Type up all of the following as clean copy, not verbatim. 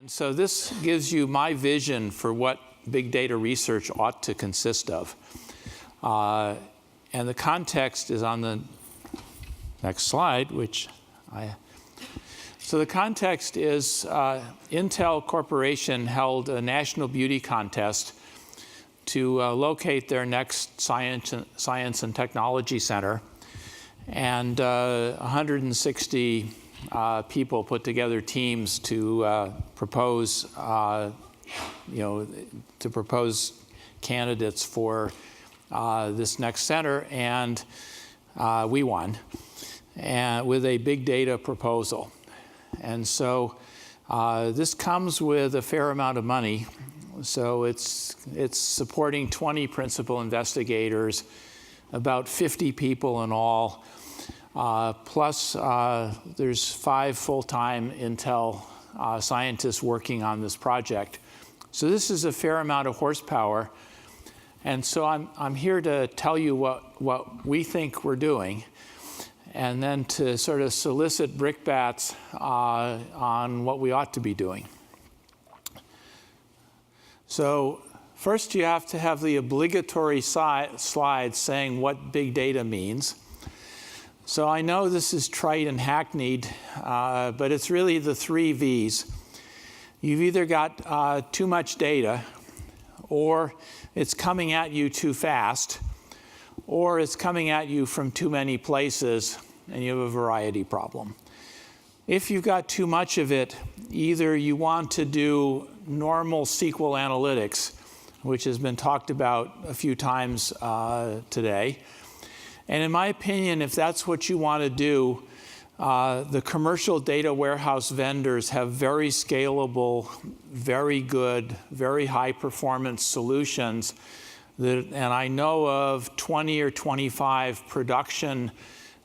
So this gives you my vision for what big data research ought to consist of. And the context is on the next slide, So the context is Intel Corporation held a national beauty contest to locate their next science and technology center. And 160 people put together teams to propose, candidates for this next center, and we won, and with a big data proposal. And so this comes with a fair amount of money. So it's supporting 20 principal investigators, about 50 people in all. Plus, there's 5 full-time Intel scientists working on this project. So this is a fair amount of horsepower. And so I'm here to tell you what we think we're doing, and then to sort of solicit brickbats on what we ought to be doing. So first, you have to have the obligatory slide saying what big data means. So I know this is trite and hackneyed, but it's really the 3 V's. You've either got too much data, or it's coming at you too fast, or it's coming at you from too many places, and you have a variety problem. If you've got too much of it, either you want to do normal SQL analytics, which has been talked about a few times today. And in my opinion, if that's what you want to do, the commercial data warehouse vendors have very scalable, very good, very high performance solutions. And I know of 20 or 25 production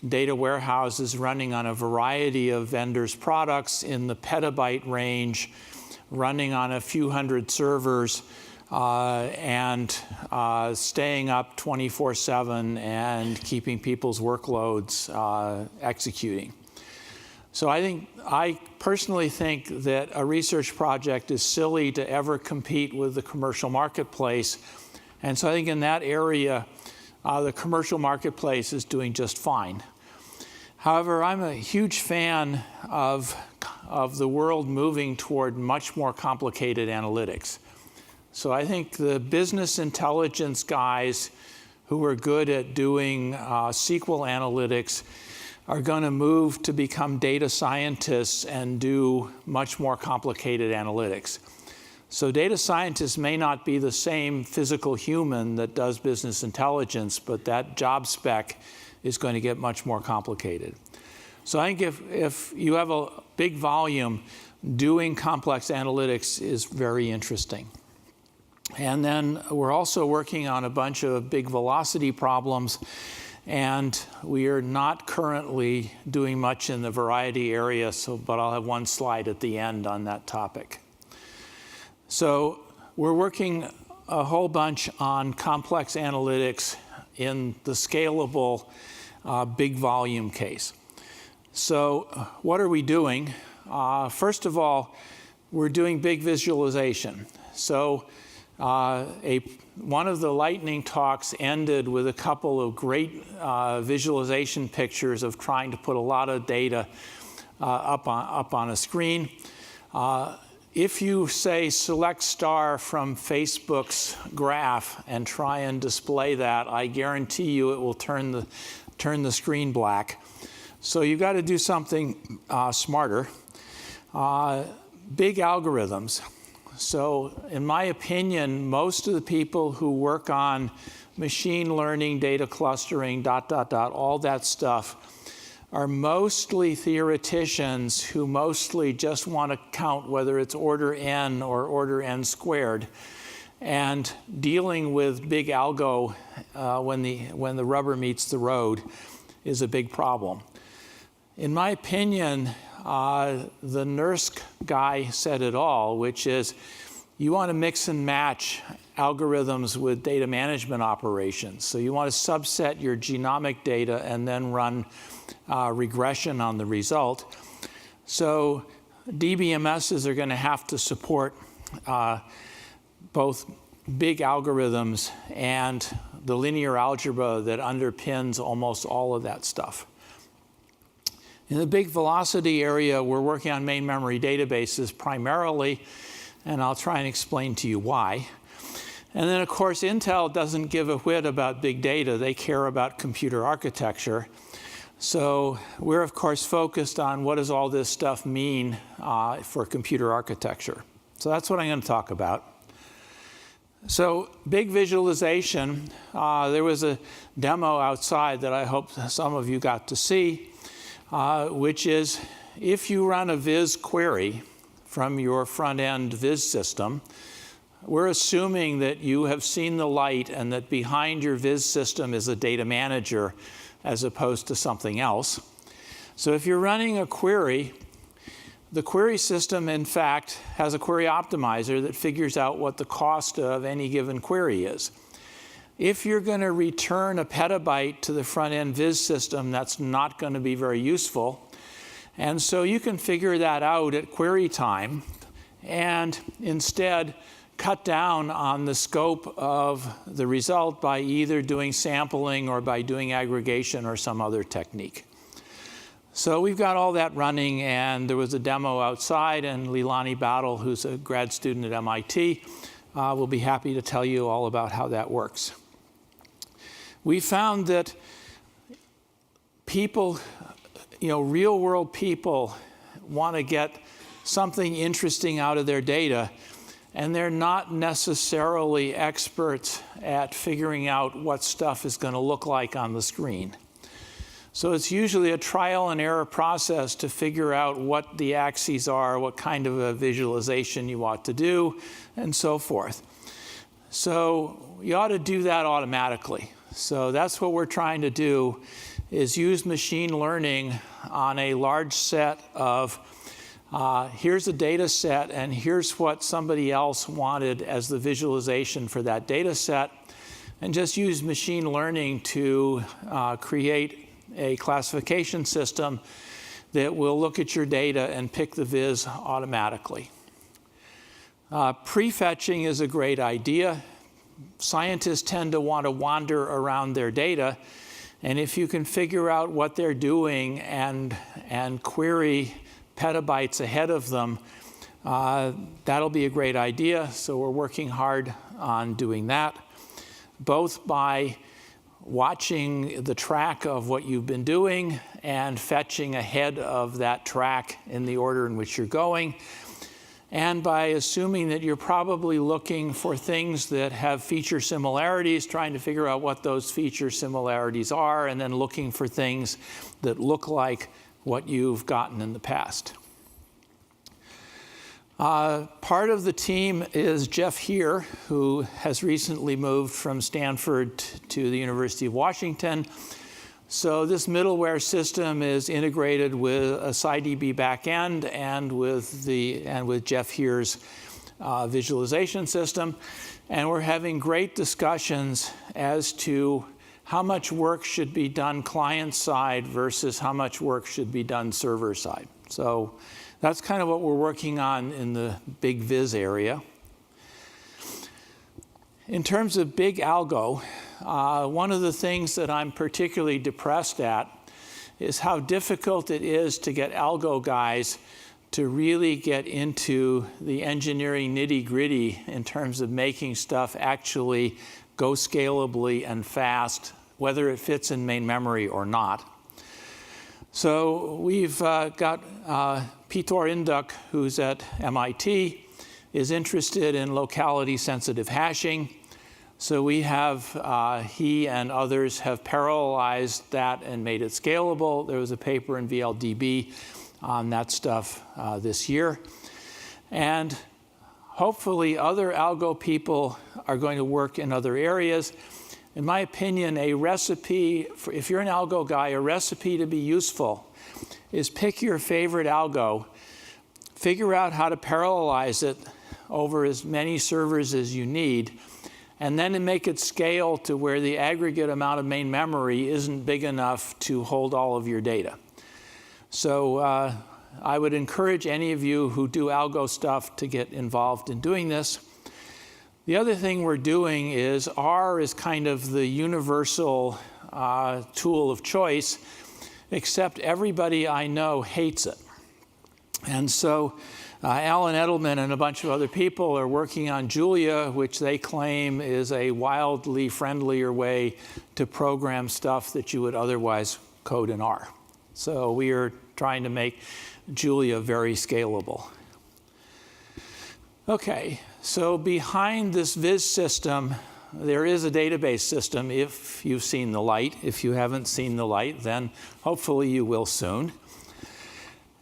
data warehouses running on a variety of vendors' products in the petabyte range, running on a few hundred servers, and staying up 24/7 and keeping people's workloads executing. So I personally think that a research project is silly to ever compete with the commercial marketplace. And so I think in that area, the commercial marketplace is doing just fine. However, I'm a huge fan of the world moving toward much more complicated analytics. So I think the business intelligence guys who are good at doing SQL analytics are going to move to become data scientists and do much more complicated analytics. So data scientists may not be the same physical human that does business intelligence, but that job spec is going to get much more complicated. So I think if you have a big volume, doing complex analytics is very interesting. And then we're also working on a bunch of big velocity problems, and we are not currently doing much in the variety area, but I'll have one slide at the end on that topic. So we're working a whole bunch on complex analytics in the scalable big volume case. So what are we doing? First of all, we're doing big visualization. So one of the lightning talks ended with a couple of great visualization pictures of trying to put a lot of data up on a screen. If you say select star from Facebook's graph and try and display that, I guarantee you it will turn the screen black. So you've got to do something smarter. Big algorithms. So in my opinion, most of the people who work on machine learning, data clustering, all that stuff, are mostly theoreticians who mostly just want to count whether it's order n or order n squared. And dealing with big algo when the rubber meets the road is a big problem. In my opinion, the NERSC guy said it all, which is you want to mix and match algorithms with data management operations. So you want to subset your genomic data and then run regression on the result. So DBMSs are going to have to support both big algorithms and the linear algebra that underpins almost all of that stuff. In the big velocity area, we're working on main memory databases primarily, and I'll try and explain to you why. And then, of course, Intel doesn't give a whit about big data. They care about computer architecture. So we're, of course, focused on what does all this stuff mean for computer architecture. So that's what I'm going to talk about. So big visualization, there was a demo outside that I hope some of you got to see, which is if you run a viz query from your front-end viz system, we're assuming that you have seen the light and that behind your viz system is a data manager as opposed to something else. So if you're running a query, the query system, in fact, has a query optimizer that figures out what the cost of any given query is. If you're going to return a petabyte to the front-end viz system, that's not going to be very useful. And so you can figure that out at query time and instead cut down on the scope of the result by either doing sampling or by doing aggregation or some other technique. So we've got all that running, and there was a demo outside, and Leilani Battle, who's a grad student at MIT, will be happy to tell you all about how that works. We found that people, real-world people want to get something interesting out of their data, and they're not necessarily experts at figuring out what stuff is going to look like on the screen. So it's usually a trial and error process to figure out what the axes are, what kind of a visualization you ought to do, and so forth. So you ought to do that automatically. So that's what we're trying to do, is use machine learning on a large set of, here's a data set, and here's what somebody else wanted as the visualization for that data set, and just use machine learning to create a classification system that will look at your data and pick the viz automatically. Prefetching is a great idea. Scientists tend to want to wander around their data, and if you can figure out what they're doing and query petabytes ahead of them, that'll be a great idea. So we're working hard on doing that, both by watching the track of what you've been doing and fetching ahead of that track in the order in which you're going, and by assuming that you're probably looking for things that have feature similarities, trying to figure out what those feature similarities are, and then looking for things that look like what you've gotten in the past. Part of the team is Jeff Here, who has recently moved from Stanford to the University of Washington. So this middleware system is integrated with a SciDB backend and with Jeff Here's visualization system. And we're having great discussions as to how much work should be done client side versus how much work should be done server side. So that's kind of what we're working on in the big viz area. In terms of big algo, one of the things that I'm particularly depressed at is how difficult it is to get algo guys to really get into the engineering nitty-gritty in terms of making stuff actually go scalably and fast, whether it fits in main memory or not. So we've got Peter Induk, who's at MIT, is interested in locality-sensitive hashing. So we have, he and others have parallelized that and made it scalable. There was a paper in XLDB on that stuff this year. And hopefully other algo people are going to work in other areas. In my opinion, a recipe, if you're an algo guy, a recipe to be useful is pick your favorite algo, figure out how to parallelize it over as many servers as you need, and then make it scale to where the aggregate amount of main memory isn't big enough to hold all of your data. So I would encourage any of you who do algo stuff to get involved in doing this. The other thing we're doing is R is kind of the universal tool of choice, except everybody I know hates it. And so Alan Edelman and a bunch of other people are working on Julia, which they claim is a wildly friendlier way to program stuff that you would otherwise code in R. So we are trying to make Julia very scalable. Okay, so behind this Viz system, there is a database system if you've seen the light. If you haven't seen the light, then hopefully you will soon.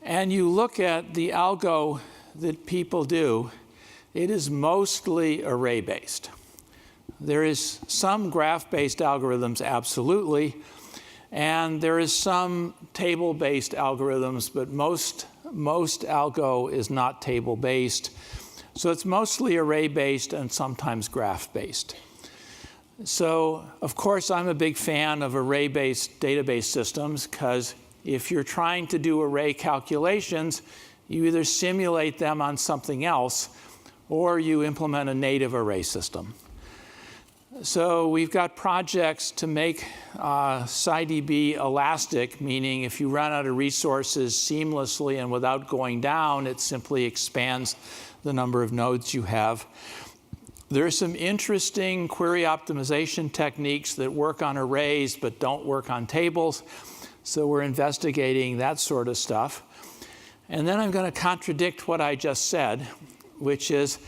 And you look at the algo that people do, it is mostly array-based. There is some graph-based algorithms, absolutely, and there is some table-based algorithms, but most algo is not table-based. So it's mostly array-based and sometimes graph-based. So, of course, I'm a big fan of array-based database systems because if you're trying to do array calculations, you either simulate them on something else or you implement a native array system. So we've got projects to make SciDB elastic, meaning if you run out of resources seamlessly and without going down, it simply expands the number of nodes you have. There are some interesting query optimization techniques that work on arrays but don't work on tables. So we're investigating that sort of stuff. And then I'm going to contradict what I just said, which is,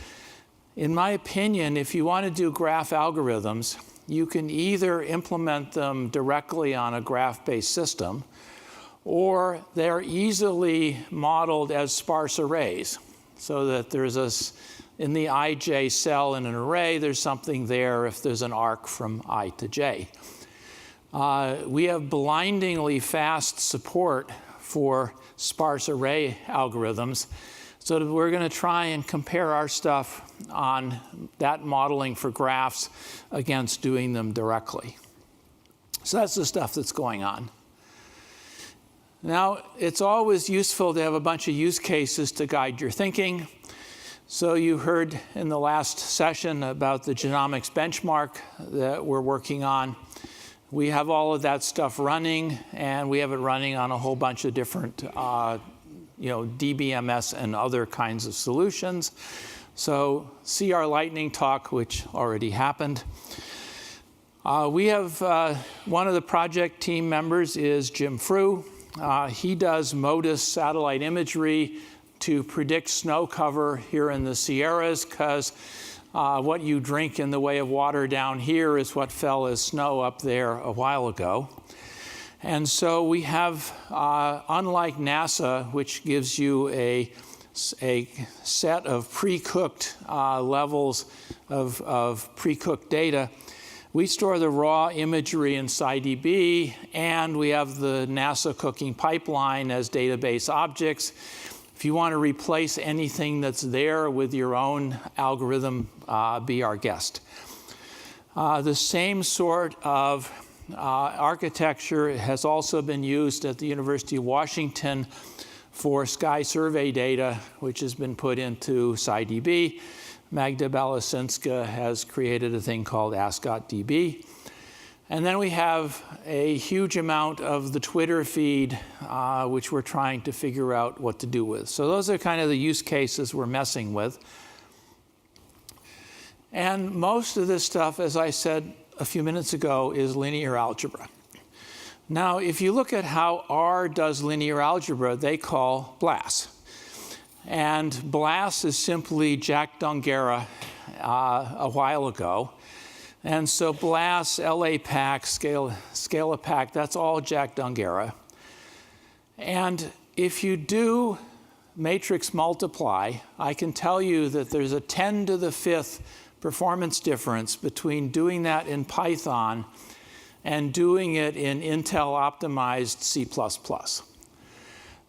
in my opinion, if you want to do graph algorithms, you can either implement them directly on a graph-based system, or they're easily modeled as sparse arrays, so that there's in the ij cell in an array, there's something there if there's an arc from I to j. We have blindingly fast support for sparse array algorithms, so that we're going to try and compare our stuff on that modeling for graphs against doing them directly. So that's the stuff that's going on. Now, it's always useful to have a bunch of use cases to guide your thinking. So you heard in the last session about the genomics benchmark that we're working on. We have all of that stuff running, and we have it running on a whole bunch of different DBMS and other kinds of solutions. So see our lightning talk, which already happened. We have one of the project team members is Jim Frew. He does MODIS satellite imagery to predict snow cover here in the Sierras, because what you drink in the way of water down here is what fell as snow up there a while ago. And so we have, unlike NASA, which gives you a set of pre-cooked levels of pre-cooked data, we store the raw imagery in SciDB, and we have the NASA cooking pipeline as database objects. If you want to replace anything that's there with your own algorithm, be our guest. The same sort of architecture has also been used at the University of Washington for sky survey data, which has been put into SciDB. Magda Balasinska has created a thing called ASCOT-DB. And then we have a huge amount of the Twitter feed, which we're trying to figure out what to do with. So those are kind of the use cases we're messing with. And most of this stuff, as I said a few minutes ago, is linear algebra. Now, if you look at how R does linear algebra, they call BLAS. And BLAS is simply Jack Dongarra a while ago. And so BLAS, LAPACK, Scalapack, that's all Jack Dongarra. And if you do matrix multiply, I can tell you that there's a 10 to the 5th performance difference between doing that in Python and doing it in Intel optimized C++.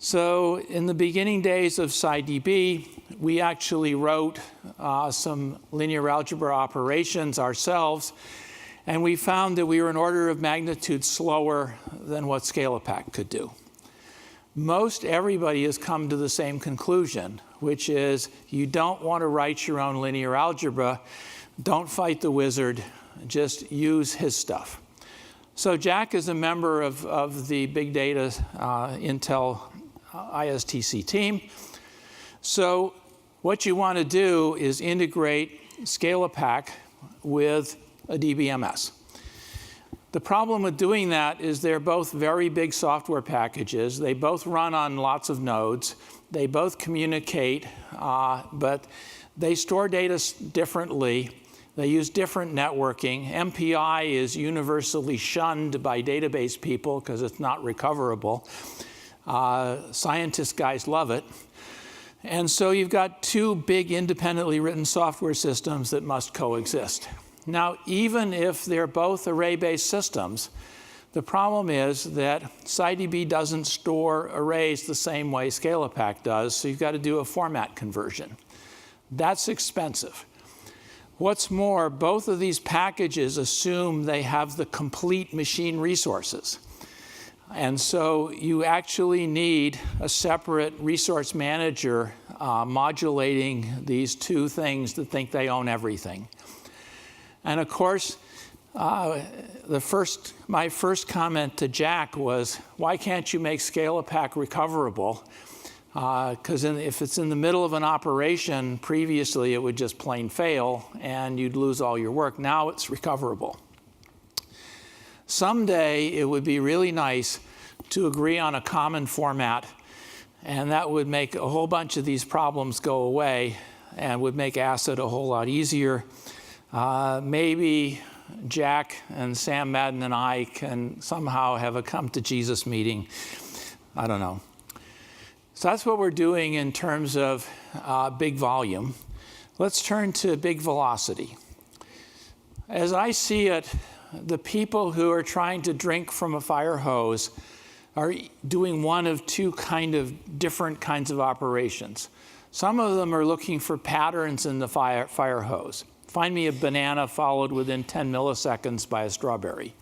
So in the beginning days of SciDB, we actually wrote some linear algebra operations ourselves, and we found that we were an order of magnitude slower than what Scalapack could do. most everybody has come to the same conclusion, which is you don't want to write your own linear algebra. Don't fight the wizard. Just use his stuff. So Jack is a member of the Big Data Intel ISTC team. So what you want to do is integrate Scalapack with a DBMS. The problem with doing that is they're both very big software packages. They both run on lots of nodes. They both communicate, but they store data differently. They use different networking. MPI is universally shunned by database people because it's not recoverable. Scientist guys love it. And so you've got two big independently written software systems that must coexist. Now, even if they're both array-based systems, the problem is that SciDB doesn't store arrays the same way Scalapack does, so you've got to do a format conversion. That's expensive. What's more, both of these packages assume they have the complete machine resources. And so you actually need a separate resource manager modulating these two things that think they own everything. And of course, my first comment to Jack was, why can't you make Scalapack recoverable? Because if it's in the middle of an operation, previously it would just plain fail and you'd lose all your work. Now it's recoverable. Someday it would be really nice to agree on a common format, and that would make a whole bunch of these problems go away and would make ACID a whole lot easier. Maybe Jack and Sam Madden and I can somehow have a come to Jesus meeting. I don't know. So that's what we're doing in terms of big volume. Let's turn to big velocity. As I see it, the people who are trying to drink from a fire hose are doing one of two different kinds of operations. Some of them are looking for patterns in the fire hose. Find me a banana followed within 10 milliseconds by a strawberry.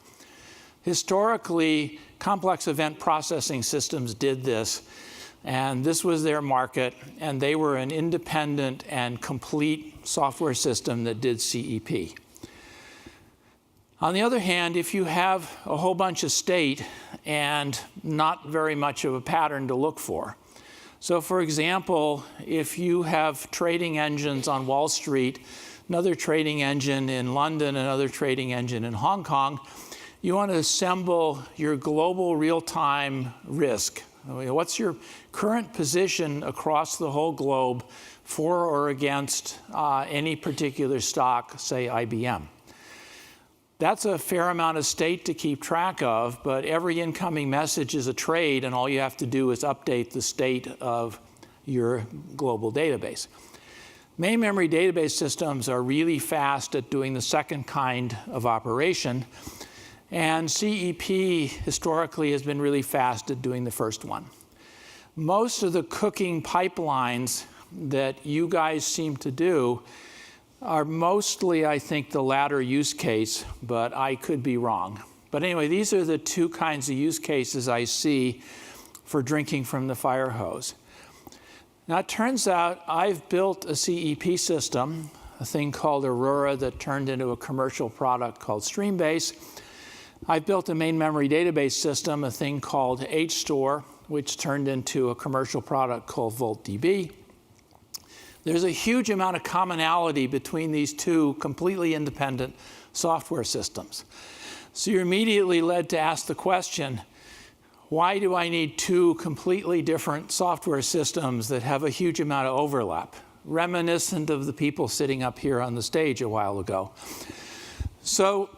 Historically, complex event processing systems did this, and this was their market, and they were an independent and complete software system that did CEP. On the other hand, if you have a whole bunch of state and not very much of a pattern to look for. So for example, if you have trading engines on Wall Street, another trading engine in London, another trading engine in Hong Kong, you want to assemble your global real-time risk. What's your current position across the whole globe for or against any particular stock, say IBM? That's a fair amount of state to keep track of, but every incoming message is a trade, and all you have to do is update the state of your global database. Main memory database systems are really fast at doing the second kind of operation, and CEP historically has been really fast at doing the first one. Most of the cooking pipelines that you guys seem to do are mostly, I think, the latter use case, but I could be wrong. But anyway, these are the two kinds of use cases I see for drinking from the fire hose. Now, it turns out I've built a CEP system, a thing called Aurora that turned into a commercial product called Streambase. I've built a main memory database system, a thing called HStore, which turned into a commercial product called VoltDB. There's a huge amount of commonality between these two completely independent software systems. So you're immediately led to ask the question, why do I need two completely different software systems that have a huge amount of overlap? Reminiscent of the people sitting up here on the stage a while ago. So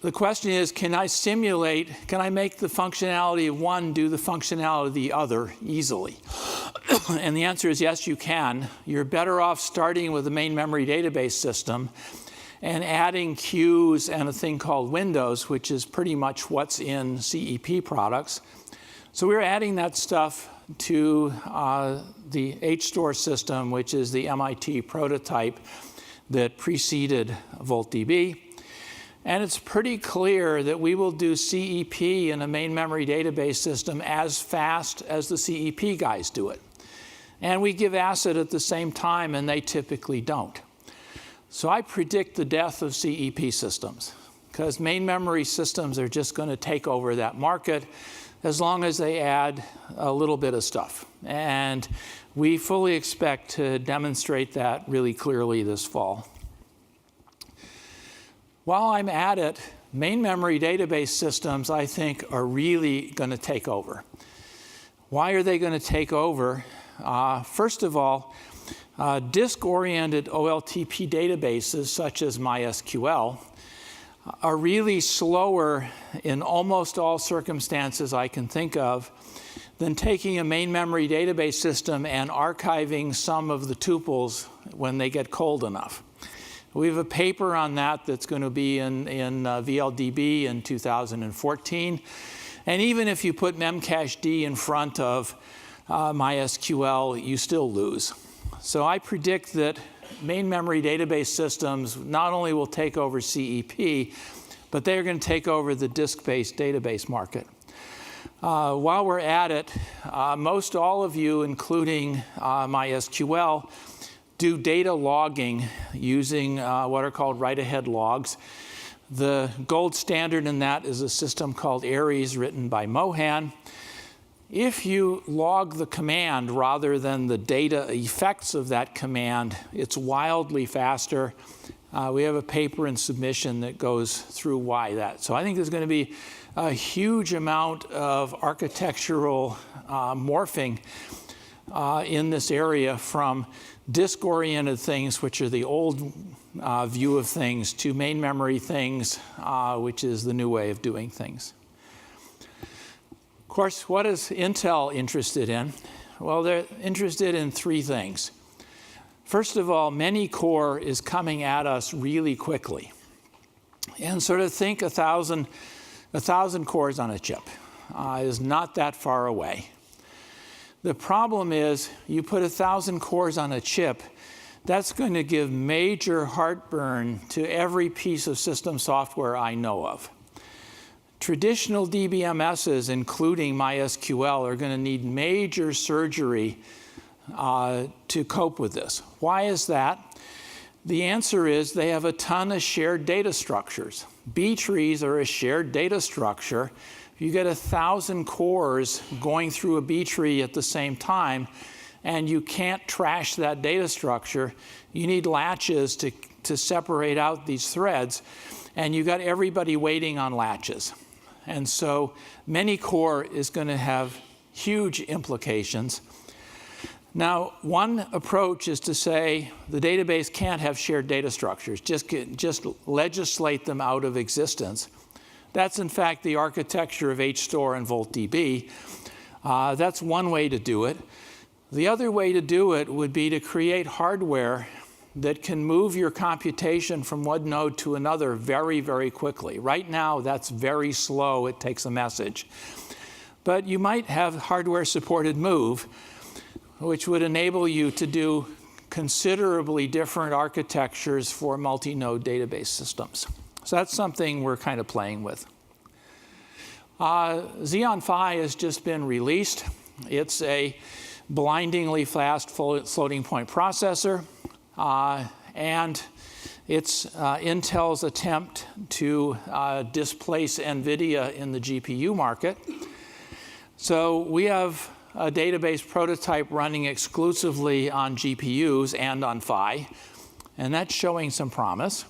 the question is, can I make the functionality of one do the functionality of the other easily? And the answer is yes, you can. You're better off starting with a main memory database system and adding queues and a thing called windows, which is pretty much what's in CEP products. So we're adding that stuff to the HStore system, which is the MIT prototype that preceded VoltDB. And it's pretty clear that we will do CEP in a main memory database system as fast as the CEP guys do it. And we give ACID at the same time, and they typically don't. So I predict the death of CEP systems, because main memory systems are just going to take over that market as long as they add a little bit of stuff. And we fully expect to demonstrate that really clearly this fall. While I'm at it, main memory database systems, I think, are really going to take over. Why are they going to take over? First of all, disk-oriented OLTP databases, such as MySQL, are really slower in almost all circumstances I can think of than taking a main memory database system and archiving some of the tuples when they get cold enough. We have a paper on that that's going to be in VLDB in 2014. And even if you put memcached in front of MySQL, you still lose. So I predict that main memory database systems not only will take over CEP, but they're going to take over the disk-based database market. While we're at it, most all of you, including MySQL, do data logging using what are called write-ahead logs. The gold standard in that is a system called Aries, written by Mohan. If you log the command rather than the data effects of that command, it's wildly faster. We have a paper in submission that goes through why that. So I think there's going to be a huge amount of architectural morphing in this area, from disk-oriented things, which are the old view of things, to main memory things, which is the new way of doing things. Of course, what is Intel interested in? Well, they're interested in three things. First of all, many-core is coming at us really quickly. And sort of think 1,000 cores on a chip is not that far away. The problem is, you put 1,000 cores on a chip, that's going to give major heartburn to every piece of system software I know of. Traditional DBMSs, including MySQL, are going to need major surgery to cope with this. Why is that? The answer is they have a ton of shared data structures. B trees are a shared data structure. You get 1,000 cores going through a B tree at the same time, and you can't trash that data structure. You need latches to separate out these threads, and you got everybody waiting on latches. And so many-core is going to have huge implications. Now, one approach is to say the database can't have shared data structures. Just legislate them out of existence. That's, in fact, the architecture of HStore and VoltDB. That's one way to do it. The other way to do it would be to create hardware that can move your computation from one node to another very, very quickly. Right now, that's very slow. It takes a message. But you might have hardware-supported move, which would enable you to do considerably different architectures for multi-node database systems. So that's something we're kind of playing with. Xeon Phi has just been released. It's a blindingly fast floating point processor. And it's Intel's attempt to displace NVIDIA in the GPU market. So we have a database prototype running exclusively on GPUs and on Phi, and that's showing some promise.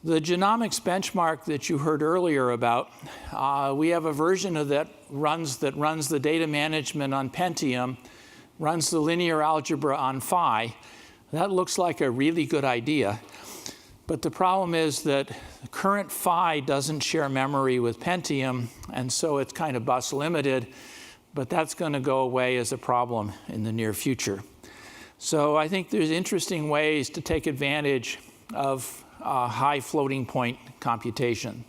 The genomics benchmark that you heard earlier about, we have a version of that runs the data management on Pentium, runs the linear algebra on Phi. That looks like a really good idea. But the problem is that current Phi doesn't share memory with Pentium, and so it's kind of bus limited. But that's going to go away as a problem in the near future. So I think there's interesting ways to take advantage of high floating point computation.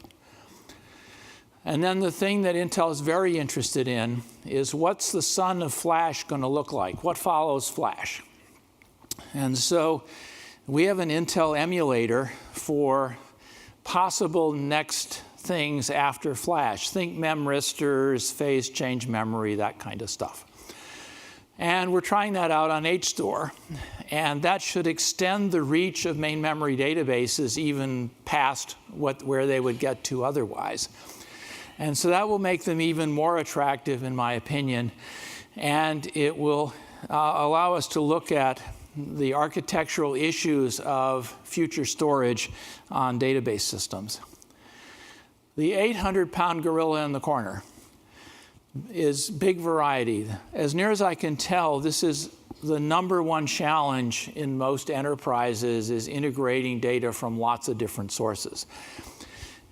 And then the thing that Intel is very interested in is, what's the son of Flash going to look like? What follows Flash? And so we have an Intel emulator for possible next things after flash. Think memristors, phase change memory, that kind of stuff. And we're trying that out on HStore. And that should extend the reach of main memory databases even past where they would get to otherwise. And so that will make them even more attractive, in my opinion. And it will allow us to look at the architectural issues of future storage on database systems. The 800-pound gorilla in the corner is big variety. As near as I can tell, this is the #1 challenge in most enterprises, is integrating data from lots of different sources.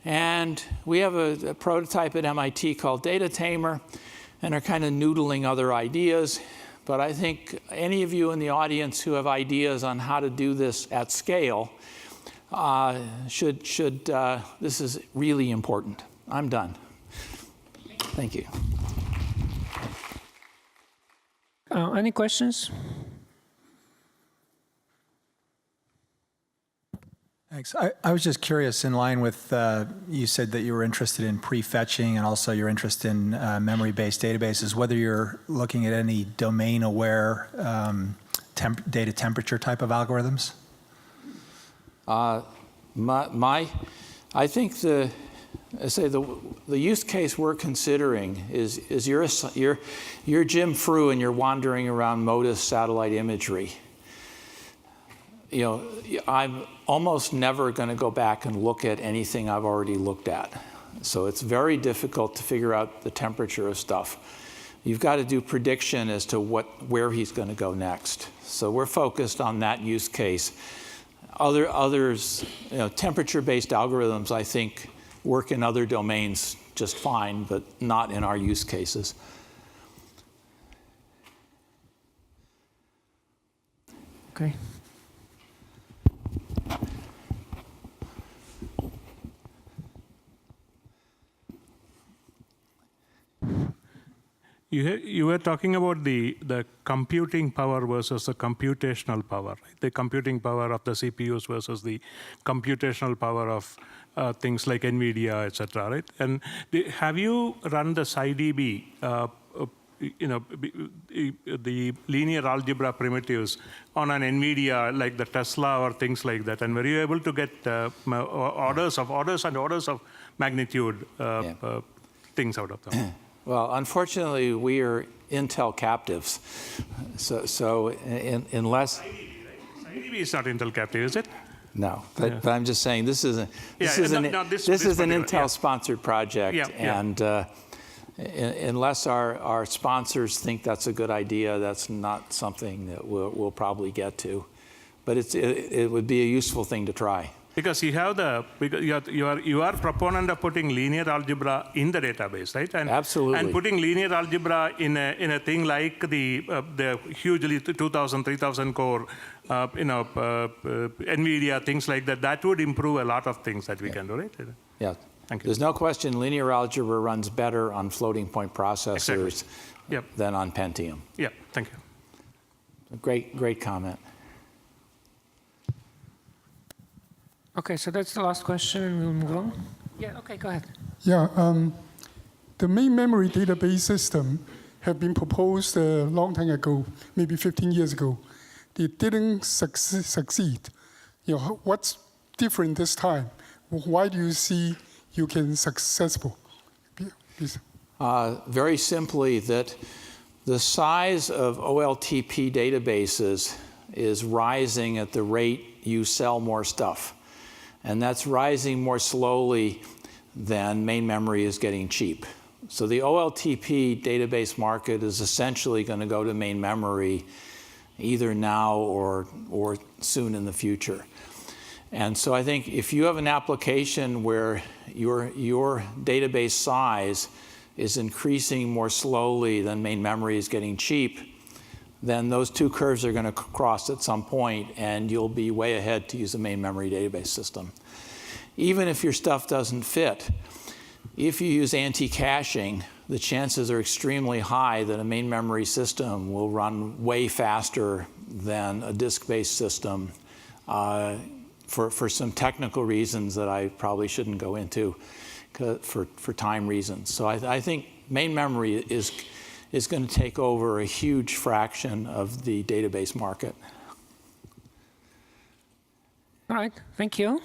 And we have a prototype at MIT called Data Tamer, and are kind of noodling other ideas. But I think any of you in the audience who have ideas on how to do this at scale this is really important. I'm done. Thank you. Any questions? Thanks. I was just curious, in line with, you said that you were interested in prefetching and also your interest in memory-based databases, whether you're looking at any domain-aware data temperature type of algorithms? I think the use case we're considering is you're Jim Frew and you're wandering around MODIS satellite imagery. You know, I'm almost never going to go back and look at anything I've already looked at. So it's very difficult to figure out the temperature of stuff. You've got to do prediction as to where he's going to go next. So we're focused on that use case. Others, you know, temperature-based algorithms, I think, work in other domains just fine, but not in our use cases. Okay. You were talking about the computing power versus the computational power, right? The computing power of the CPUs versus the computational power of things like NVIDIA, et cetera, right? And have you run the XLDB, the linear algebra primitives on an NVIDIA, like the Tesla or things like that? And were you able to get orders of magnitude things out of them? Well, unfortunately, we are Intel captives. So unless... XLDB is not Intel captive, is it? No, but I'm just saying this is an Intel-sponsored project, and unless our sponsors think that's a good idea, that's not something that we'll probably get to. But it would be a useful thing to try. Because you are proponent of putting linear algebra in the database, right? And, absolutely. And putting linear algebra in a thing like the hugely 2,000, 3,000 core, NVIDIA, things like that. That would improve a lot of things that we can do, right? Yeah. Thank you. There's no question linear algebra runs better on floating point processors than on Pentium. Yeah. Thank you. Great comment. Okay, so that's the last question, and we'll move on. Yeah, okay, go ahead. Yeah, the main memory database system had been proposed a long time ago, maybe 15 years ago. It didn't succeed. You know, what's different this time? Why do you see you can successful? Please. Very simply, that the size of OLTP databases is rising at the rate you sell more stuff. And that's rising more slowly than main memory is getting cheap. So the OLTP database market is essentially going to go to main memory either now or soon in the future. And so I think if you have an application where your database size is increasing more slowly than main memory is getting cheap, then those two curves are going to cross at some point, and you'll be way ahead to use a main memory database system. Even if your stuff doesn't fit, if you use anti-caching, the chances are extremely high that a main memory system will run way faster than a disk-based system for some technical reasons that I probably shouldn't go into for time reasons. So I think main memory is going to take over a huge fraction of the database market. All right, thank you.